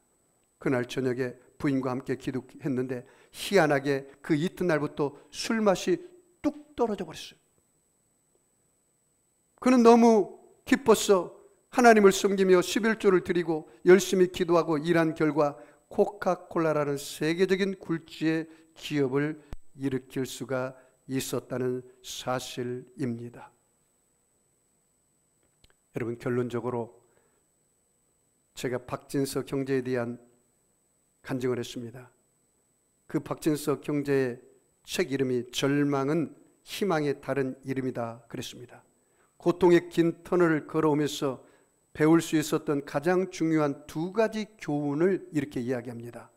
그날 저녁에 부인과 함께 기도했는데 희한하게 그 이튿날부터 술맛이 뚝 떨어져 버렸어요. 그는 너무 기뻤어. 하나님을 섬기며 11조를 드리고 열심히 기도하고 일한 결과 코카콜라라는 세계적인 굴지의 기업을 일으킬 수가 있었다는 사실입니다. 여러분, 결론적으로 제가 박진석 경제에 대한 간증을 했습니다. 그 박진석 경제의 책 이름이 절망은 희망의 다른 이름이다 그랬습니다. 고통의 긴 터널을 걸어오면서 배울 수 있었던 가장 중요한 두 가지 교훈을 이렇게 이야기합니다.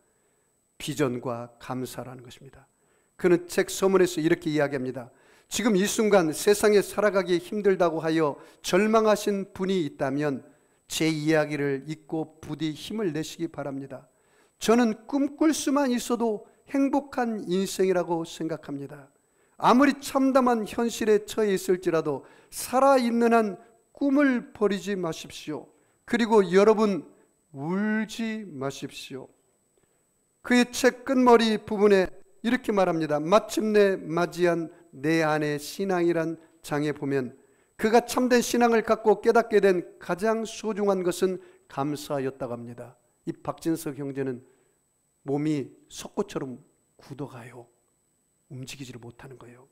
비전과 감사라는 것입니다. 그는 책 서문에서 이렇게 이야기합니다. 지금 이 순간 세상에 살아가기 힘들다고 하여 절망하신 분이 있다면 제 이야기를 읽고 부디 힘을 내시기 바랍니다. 저는 꿈꿀 수만 있어도 행복한 인생이라고 생각합니다. 아무리 참담한 현실에 처해 있을지라도 살아있는 한 꿈을 버리지 마십시오. 그리고 여러분 울지 마십시오. 그의 책 끝머리 부분에 이렇게 말합니다. 마침내 맞이한 내 안의 신앙이란 장에 보면 그가 참된 신앙을 갖고 깨닫게 된 가장 소중한 것은 감사였다고 합니다. 이 박진석 형제는 몸이 석고처럼 굳어가요. 움직이지를 못하는 거예요.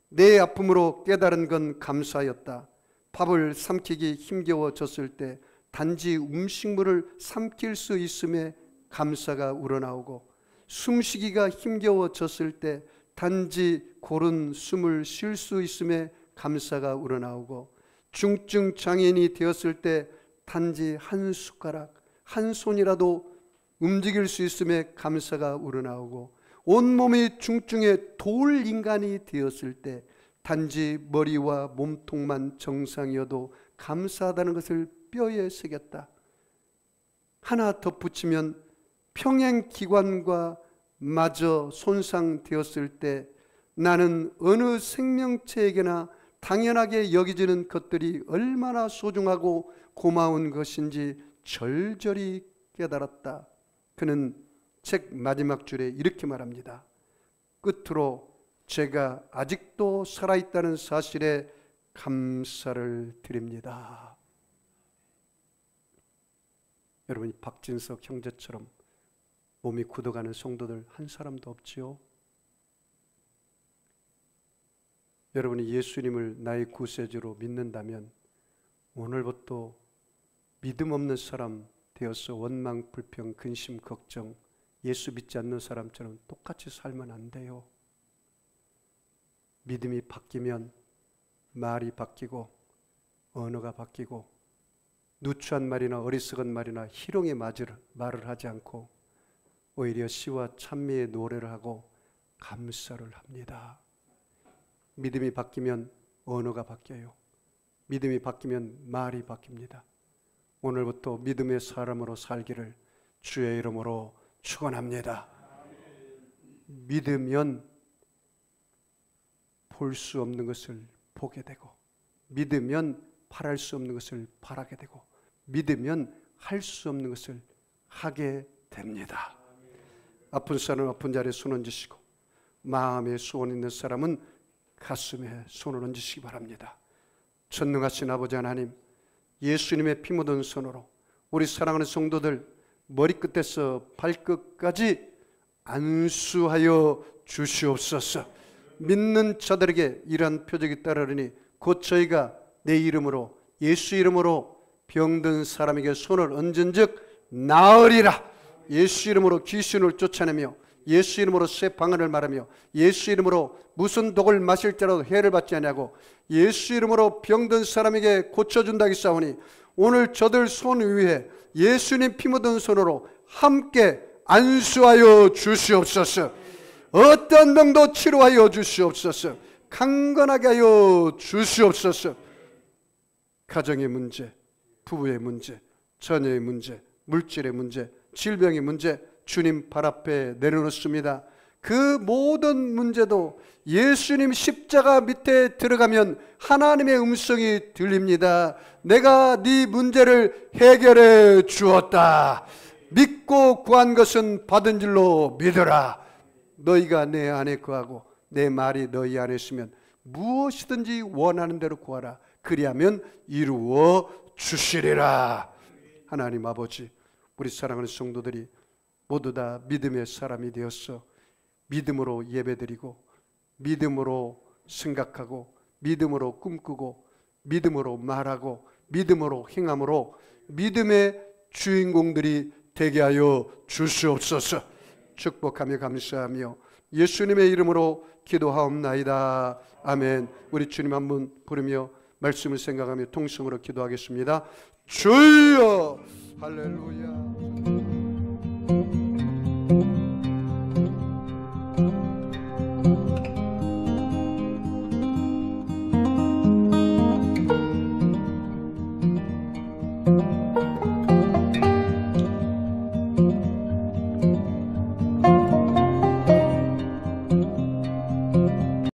내 아픔으로 깨달은 건 감사였다. 밥을 삼키기 힘겨워졌을 때 단지 음식물을 삼킬 수 있음에 감사가 우러나오고, 숨쉬기가 힘겨워졌을 때 단지 고른 숨을 쉴 수 있음에 감사가 우러나오고, 중증 장애인이 되었을 때 단지 한 숟가락, 한 손이라도 움직일 수 있음에 감사가 우러나오고, 온몸이 중증의 돌 인간이 되었을 때 단지 머리와 몸통만 정상이어도 감사하다는 것을 뼈에 새겼다. 하나 덧붙이면 평행기관과 마저 손상되었을 때 나는 어느 생명체에게나 당연하게 여기지는 것들이 얼마나 소중하고 고마운 것인지 절절히 깨달았다. 그는 책 마지막 줄에 이렇게 말합니다. 끝으로 제가 아직도 살아있다는 사실에 감사를 드립니다. 여러분, 이 박진석 형제처럼 몸이 굳어가는 성도들 한 사람도 없지요. 여러분이 예수님을 나의 구세주로 믿는다면 오늘부터 믿음 없는 사람 되어서 원망, 불평, 근심, 걱정, 예수 믿지 않는 사람처럼 똑같이 살면 안 돼요. 믿음이 바뀌면 말이 바뀌고 언어가 바뀌고 누추한 말이나 어리석은 말이나 희롱의 말을 하지 않고 오히려 시와 찬미의 노래를 하고 감사를 합니다. 믿음이 바뀌면 언어가 바뀌어요. 믿음이 바뀌면 말이 바뀝니다. 오늘부터 믿음의 사람으로 살기를 주의 이름으로 축원합니다. 믿으면 볼 수 없는 것을 보게 되고, 믿으면 바랄 수 없는 것을 바라게 되고, 믿으면 할 수 없는 것을 하게 됩니다. 아픈 사람은 아픈 자리에 손 얹으시고, 마음에 소원 있는 사람은 가슴에 손을 얹으시기 바랍니다. 전능하신 아버지 하나님, 예수님의 피 묻은 손으로 우리 사랑하는 성도들 머리끝에서 발끝까지 안수하여 주시옵소서. 믿는 자들에게 이러한 표적이 따르니 곧 저희가 내 이름으로, 예수 이름으로 병든 사람에게 손을 얹은 즉 나으리라. 예수 이름으로 귀신을 쫓아내며, 예수 이름으로 새 방언을 말하며, 예수 이름으로 무슨 독을 마실지라도 해를 받지 아니하고, 예수 이름으로 병든 사람에게 고쳐준다 하사오니 오늘 저들 손 위에 예수님 피 묻은 손으로 함께 안수하여 주시옵소서. 어떤 병도 치료하여 주시옵소서. 강건하게 하여 주시옵소서. 가정의 문제, 부부의 문제, 자녀의 문제, 물질의 문제, 질병의 문제 주님 발 앞에 내려놓습니다. 그 모든 문제도 예수님 십자가 밑에 들어가면 하나님의 음성이 들립니다. 내가 네 문제를 해결해 주었다. 믿고 구한 것은 받은 줄로 믿어라. 너희가 내 안에 거하고 내 말이 너희 안에 있으면 무엇이든지 원하는 대로 구하라. 그리하면 이루어 주시리라. 하나님 아버지, 우리 사랑하는 성도들이 모두 다 믿음의 사람이 되었어 믿음으로 예배드리고, 믿음으로 생각하고, 믿음으로 꿈꾸고, 믿음으로 말하고, 믿음으로 행함으로 믿음의 주인공들이 되게 하여 주시옵소서. 축복하며 감사하며 예수님의 이름으로 기도하옵나이다. 아멘. 우리 주님 한 분 부르며 말씀을 생각하며 통성으로 기도하겠습니다. 주여 할렐루야.